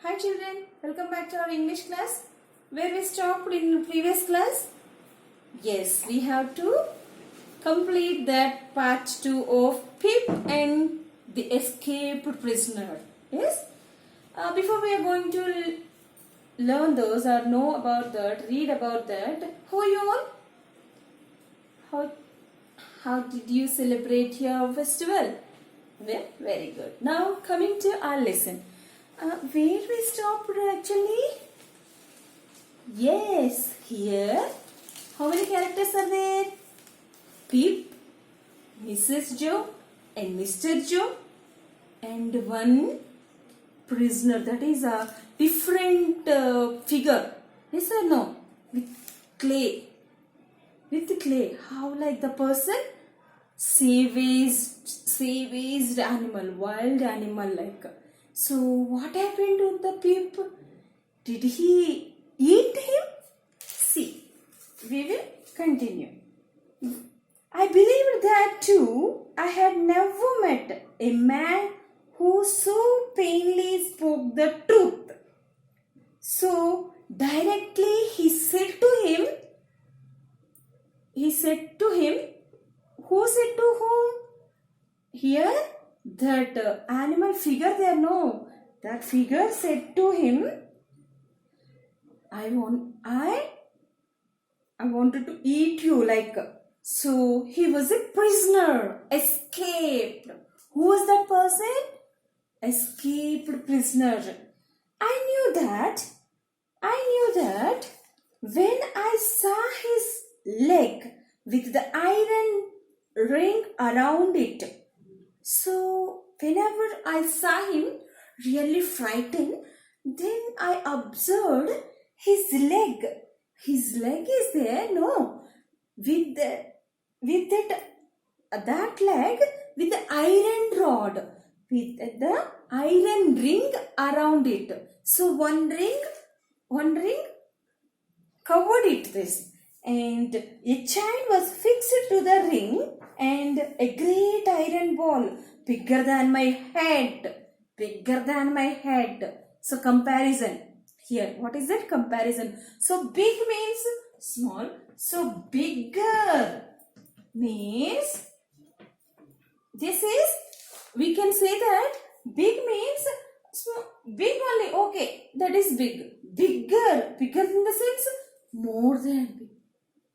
Hi children, welcome back to our English class. Where we stopped in the previous class? Yes, we have to complete that part 2 of Pip and the escaped prisoner. Yes? Before we are going to learn those or know about that, read about that, how are you all? How did you celebrate your festival? Well, very good. Now coming to our lesson. Where we stopped actually? Yes, here. How many characters are there? Pip, Mrs. Joe and Mr. Joe and one prisoner, that is a different figure. Yes or no? With clay. With clay. How like the person? Savaged animal, wild animal like. So what happened to the Pip? Did he eat him? See, we will continue. I believed that too. I had never met a man who so plainly spoke the truth. So directly he said to him, who said to whom? Here, that animal figure there, no. That figure said to him, I wanted to eat you like. So he was a prisoner, escaped. Who was that person? Escaped prisoner. I knew that when I saw his leg with the iron ring around it. So whenever I saw him really frightened, then I observed his leg. His leg is there, no, with that leg with the iron rod, with the iron ring around it. So one ring covered it this, and a chain was fixed to the ring, and a great iron ball bigger than my head. So comparison here, what is that comparison? So big means small, so bigger means, this is, we can say that big means small, big only, okay, that is big. Bigger in the sense more than big.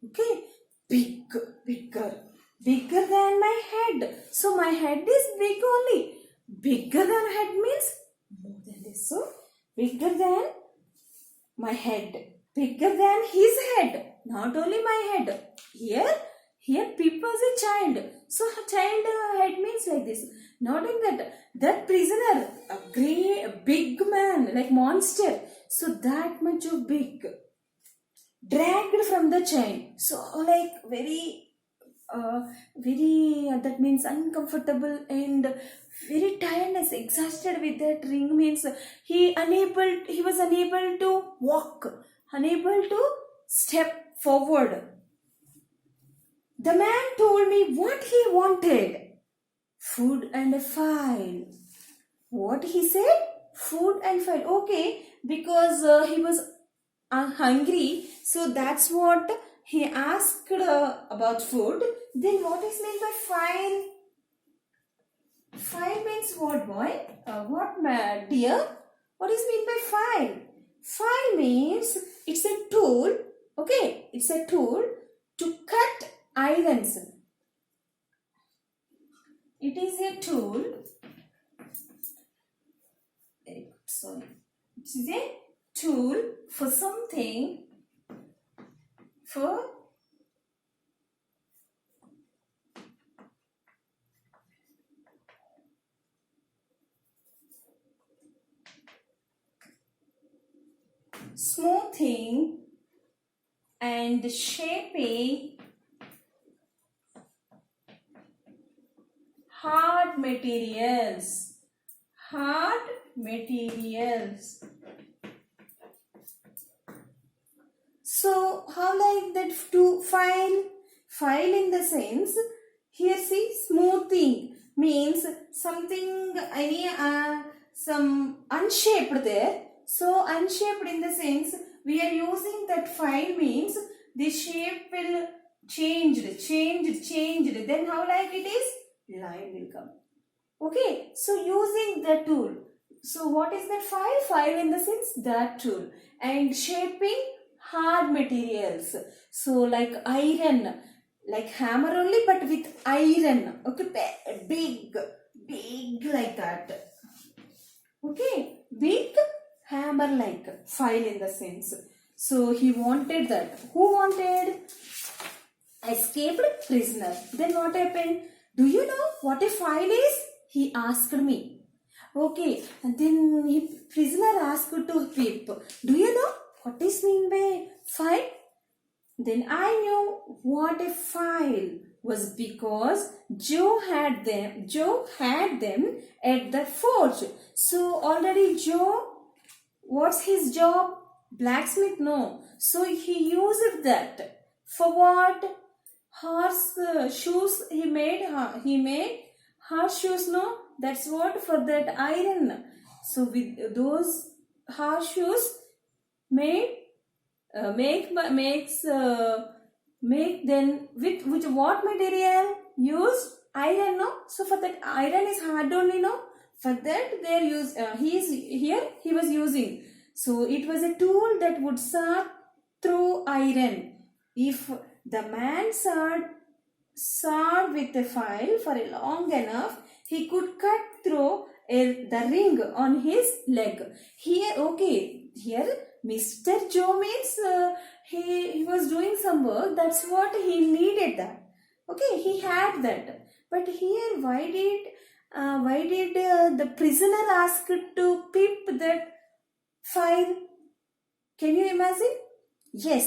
Okay, bigger than my head. So my head is big only. Bigger than head means more than this. So bigger than my head, bigger than his head, not only my head. Here Pip was a child. So child head means like this. Not in that prisoner, a big man, like monster. So that much of big, dragged from the chain. So like very that means uncomfortable and very tiredness, exhausted with that ring means he was unable to walk, unable to step forward. The man told me what he wanted: food and a file. What he said? Food and file. Okay, because he was hungry, so that's what he asked about food. Then what is meant by file? File means what, boy? Dear? What is meant by file? File means it's a tool. Okay, it's a tool to cut irons. It is a tool. Sorry. It is a tool for something, for smoothing and shaping hard materials. So how like that to file in the sense, here see, smoothing means something, some unshaped there. So unshaped in the sense we are using that file means the shape will changed. Then how like it is? Line will come. Okay, so using the tool. So what is that file? File in the sense that tool. And shaping hard materials. So like iron, like hammer only but with iron. Okay, big like that. Okay, big hammer like file in the sense. So he wanted that. Who wanted? Escaped prisoner. Then what happened? Do you know what a file is? He asked me. Okay, and then prisoner asked to Pip, do you know what is mean by file? Then I knew what a file was because Joe had them at the forge. So already Joe, what's his job? Blacksmith? No. So he used that. For what? Horse shoes he made. He made horse shoes, no? That's what, for that iron. So with those horse shoes made make then with what material? Used iron, no? So for that iron is hard only, no? For that they use he was using. So it was a tool that would saw through iron. If the man sawed with a file for a long enough, he could cut through the ring on his leg. Here, okay, here Mr. Joe means he was doing some work. That's what he needed that. Okay, he had that. But here, why did the prisoner ask to Pip that file? Can you imagine? Then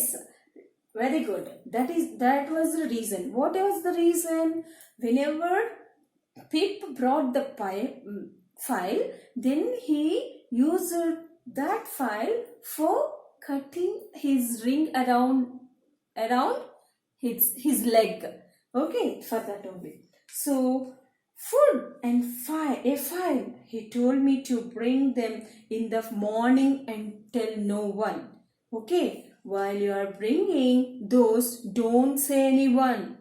very good. That was the reason. What was the reason? Whenever Pip brought the file, then he used that file for cutting his ring around his leg. Okay, for that only. So food and a file. He told me to bring them in the morning and tell no one. Okay. While you are bringing those, don't say anyone.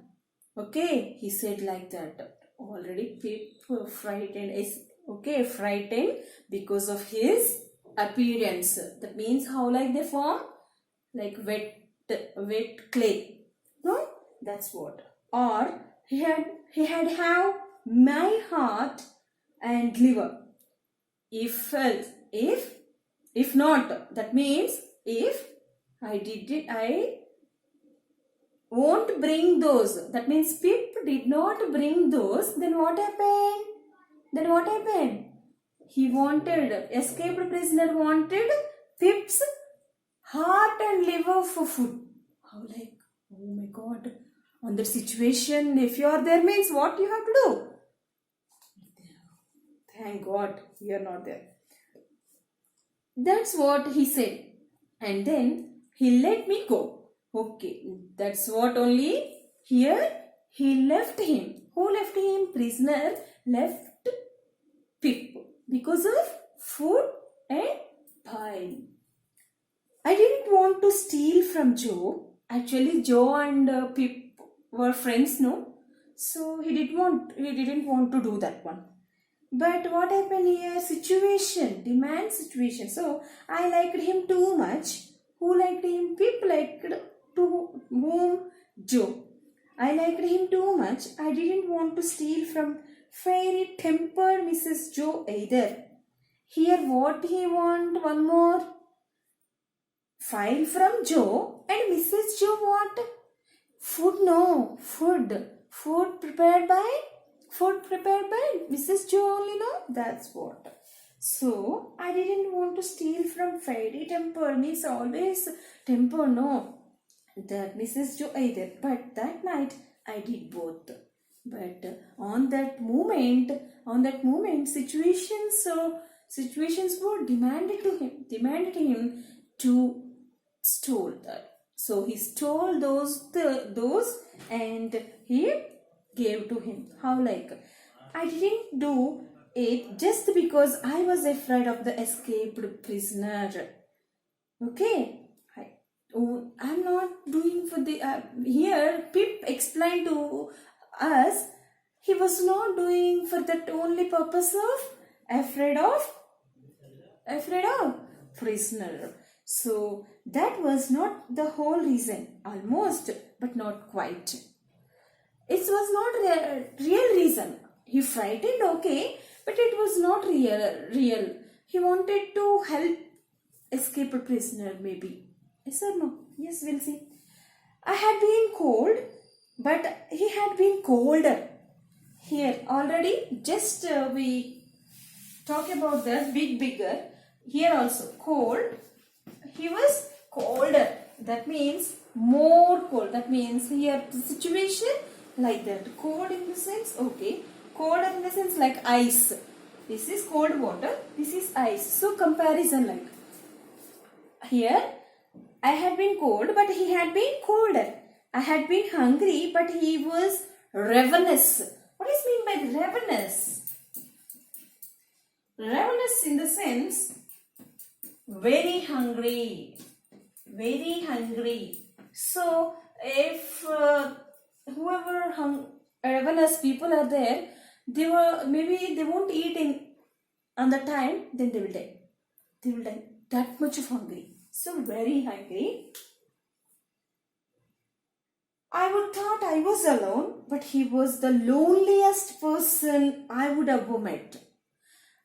Okay, he said like that. Already Pip frightened because of his appearance. That means how like they form? Like wet clay. No? That's what. Or he had have my heart and liver. If not, that means if I won't bring those. That means Pip did not bring those. Then what happened? Escaped prisoner wanted Pip's heart and liver for food. How like, oh my God. On that situation, if you are there means what you have to do? Thank God you are not there. That's what he said. And then he let me go. Okay, that's what only. Here he left him. Who left him? Prisoner left Pip because of food and pile. I didn't want to steal from Joe. Actually, Joe and Pip were friends, no? So he didn't want to do that one. But what happened here? Demand situation. So I liked him too much. Who liked him? Pip liked to whom? Joe. I liked him too much. I didn't want to steal from fairy tempered Mrs. Joe either. Here what he want? One more. File from Joe and Mrs. Joe what? Food, no. Food prepared by Mrs. Joe only, no? That's what. So, I didn't want to steal from fairy temper. Means always temper, no. That Mrs. Joe either. But that night, I did both. But on that moment, situations were demanded him to stole that. So he stole those and he gave to him. How like? I didn't do it just because I was afraid of the escaped prisoner. Okay, I'm not doing for the here. Pip explained to us he was not doing for that only purpose of afraid of prisoner. So that was not the whole reason, almost, but not quite. It was not a real reason. He frightened, okay, but it was not real. He wanted to help escape a prisoner, maybe. Yes or no? Yes, we'll see. I had been cold, but he had been colder. Here already, just we talk about the bigger. Here also cold. He was colder. That means more cold. That means here the situation like that. Cold in the sense, okay. Cold in the sense like ice. This is cold water. This is ice. So comparison like. Here I had been cold but he had been colder. I had been hungry but he was ravenous. What is mean by ravenous? Ravenous in the sense very hungry. Very hungry. So if whoever ravenous people are there, maybe they won't eat in on the time, then they will die. They will die. That much of hungry. So very hungry. I would thought I was alone, but he was the loneliest person I would ever met.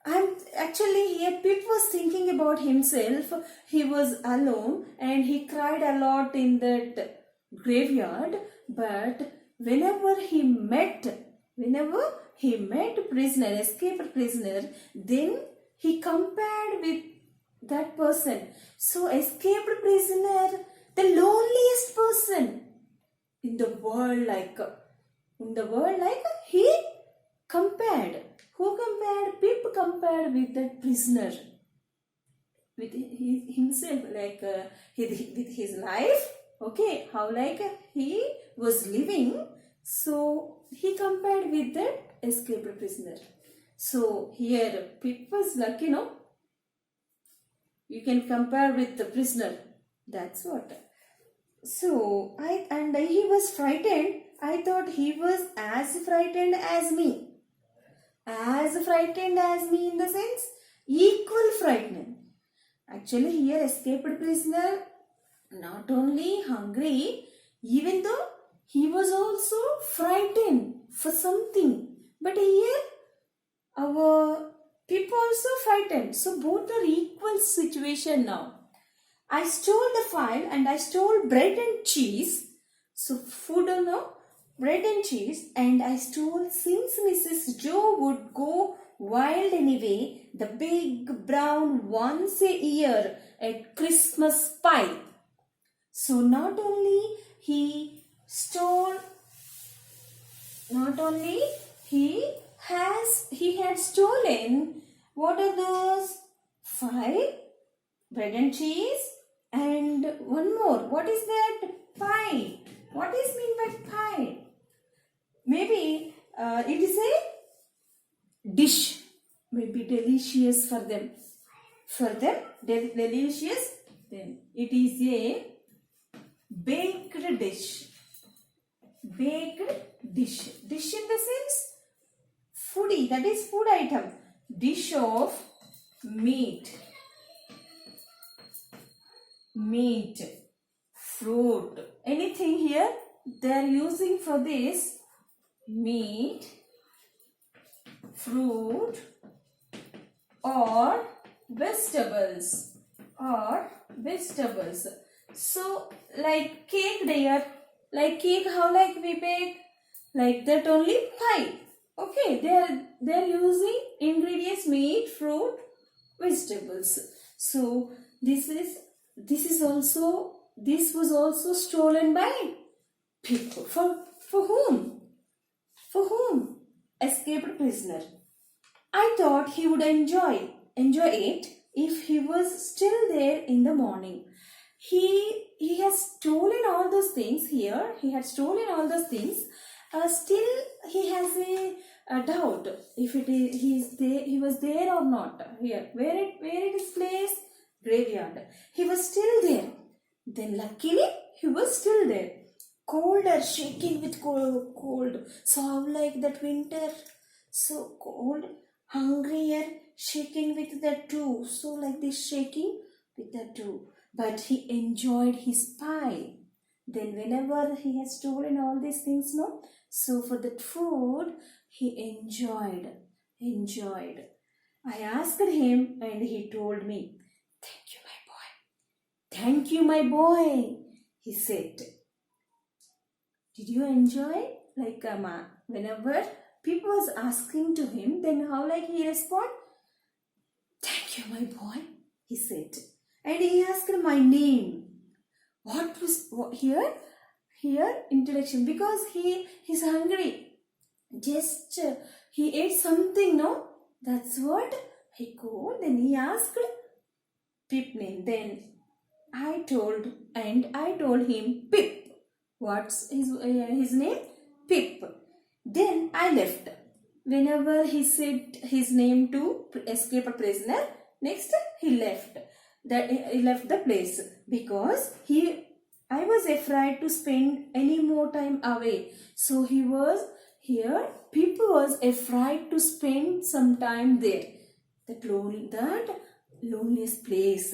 And actually here Pip was thinking about himself. He was alone and he cried a lot in that graveyard. But whenever he met prisoner, escaped prisoner, then he compared with that person. So escaped prisoner, the loneliest person in the world, like he compared. Who compared? Pip compared with that prisoner, with himself, like with his life. Okay, how like he was living. So he compared with that escaped prisoner. So here Pip was like, you can compare with the prisoner. That's what. So he was frightened. I thought he was as frightened as me. As frightened as me in the sense equal frightening. Actually here escaped prisoner not only hungry, even though he was also frightened for something. But here our people also frightened. So both are equal situation now. I stole the file and I stole bread and cheese. So food bread and cheese, and I stole, since Mrs. Joe would go wild anyway, the big brown once a year at Christmas pie. So not only he had stolen, what are those? 5 bread and cheese and one more. What is that? Pie. What is mean by pie? Maybe it is a dish. Maybe delicious for them. Delicious. Then it is a baked dish. Dish in the sense foodie. That is food item. Dish of meat, fruit, anything here they are using for this. Meat, fruit, or vegetables. So like cake there, like cake, how like we bake, like that only pie. Okay, they are using ingredients: meat, fruit, vegetables. So this was also stolen by people. For whom? For whom? Escaped prisoner. I thought he would enjoy it if he was still there in the morning. He has stolen all those things here. He had stolen all those things. Still he has a a doubt if it is he was there or not. Here, where it is placed? Graveyard. He was still there. Then luckily he was still there. Colder, shaking with cold. So how like that winter? So cold, hungrier, shaking with the two. So like this shaking with the two. But he enjoyed his pie. Then whenever he has stolen all these things, no? So for that food, he enjoyed. I asked him and he told me, "Thank you, my boy. Thank you, my boy," he said. Did you enjoy? Like whenever people was asking to him, then how like he respond? "Thank you, my boy," he said. And he asked my name. Here introduction, because he's hungry. Just he ate something, no? That's what he called. Then he asked Pip name. Then I told him Pip. What's his name? Pip. Then I left. Whenever he said his name to escape a prisoner, next he left. He left the place because I was afraid to spend any more time away. So he was here. People was afraid to spend some time there. That loneliest place.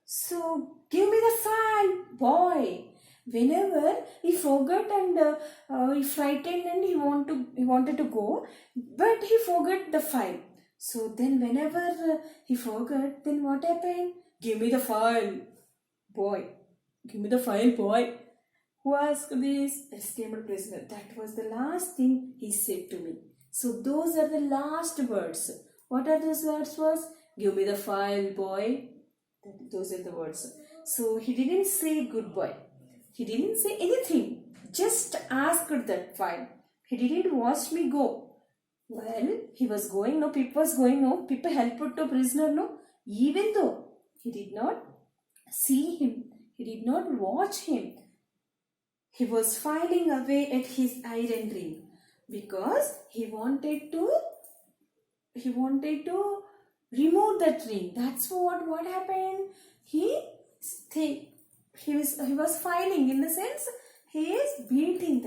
So give me the file, boy. Whenever he forgot and he frightened and he wanted to go, but he forgot the file. So then whenever he forgot, then what happened? Give me the file, boy. Give me the file, boy. Who asked this? Escaped prisoner. That was the last thing he said to me. So those are the last words. What are those words? Was give me the file, boy. Those are the words. So he didn't say goodbye. He didn't say anything. Just asked that file. He didn't watch me go. Well, he was going. No, people was going. No, people helped to prisoner. No, even though he did not see him, he did not watch him. He was filing away at his iron ring because he wanted to remove that ring. That's what happened. He was filing, in the sense he is beating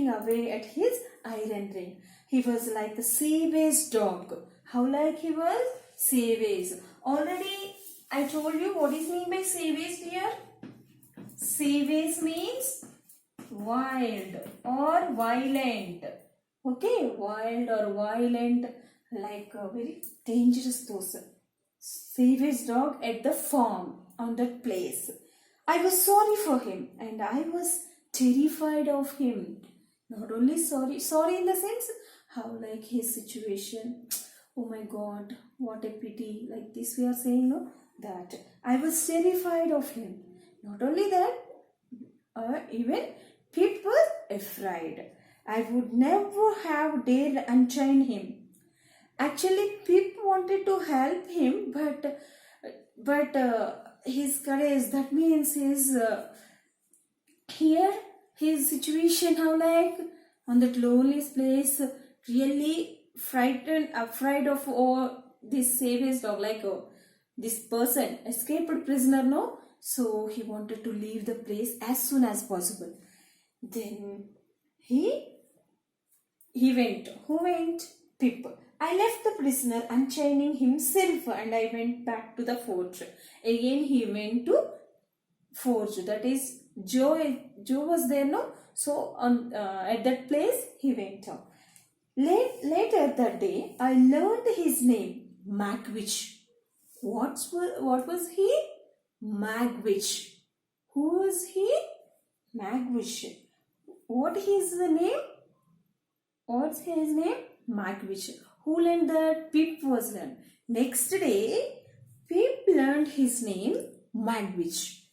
away at his iron ring. He was like the savage dog. How like he was? Savage. Already I told you what is mean by savage here. Savage means wild or violent. Okay, wild or violent, like a very dangerous person. Savage dog at the farm, on that place. I was sorry for him and I was terrified of him. Not only sorry in the sense how like his situation. Oh my God, what a pity. Like this we are saying, no? That I was terrified of him. Not only that, even people were afraid. I would never have dared unchain him. Actually, people wanted to help him, but his courage, that means his situation, how like on that loneliest place, really afraid of this savage dog, like this person, escaped prisoner, no? So he wanted to leave the place as soon as possible. Then he went. Who went? Pip. I left the prisoner unchaining himself and I went back to the forge. Again he went to forge. That is Joe was there, no? So at that place he went on. Later that day I learned his name, Magwitch. What was he? Magwitch. Who was he? Magwitch. What is the name? What's his name? Magwitch. Who learned that? Pip was learned. Next day, Pip learned his name, Magwitch.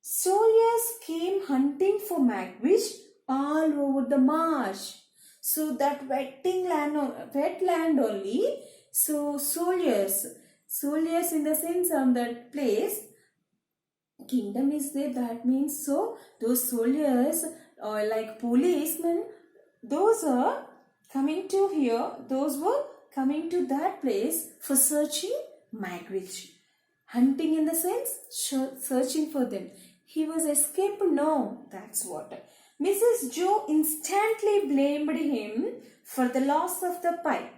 Soldiers came hunting for Magwitch all over the marsh. So that wet land only. So soldiers in the sense on that place, kingdom is there. That means so those soldiers or like policemen, those are coming to here, those were coming to that place for searching Magwitch. Hunting in the sense, searching for them. He was escaped? No, that's what. Mrs. Joe instantly blamed him for the loss of the pie.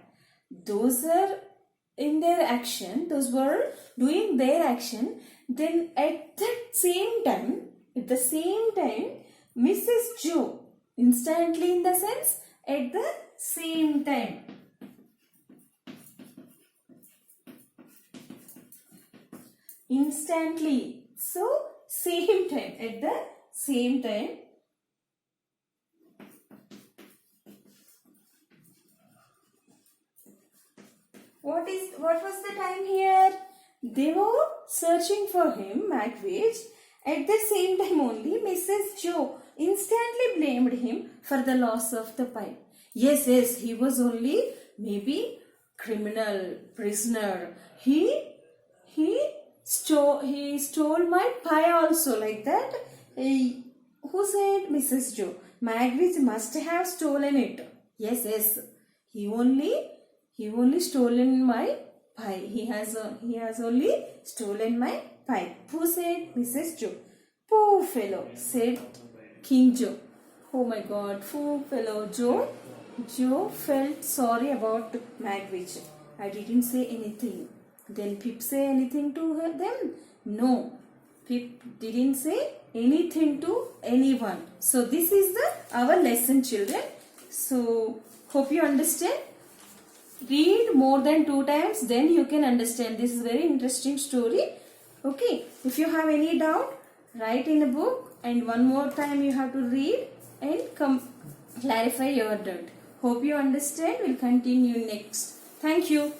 Those are in their action, those were doing their action. Then at the same time, Mrs. Joe, instantly in the sense, at the same time. Instantly. So, same time. At the same time. What was the time here? They were searching for him, Magwitch. At the same time only, Mrs. Joe instantly blamed him for the loss of the pie. Yes, he was only maybe criminal, prisoner. He stole my pie also, like that. Who said? Mrs. Joe. Magwitch must have stolen it. Yes. He only stolen my pie. He has only stolen my pie. Who said? Mrs. Joe. Poor fellow, said King Joe. Oh my God, poor fellow Joe. Joe felt sorry about Magwitch. I didn't say anything. Then Pip say anything to them? No. Pip didn't say anything to anyone. So this is our lesson, children. So hope you understand. Read more than 2 times, then you can understand. This is very interesting story. Okay. If you have any doubt, write in a book, and one more time you have to read and clarify your doubt. Hope you understand. We'll continue next. Thank you.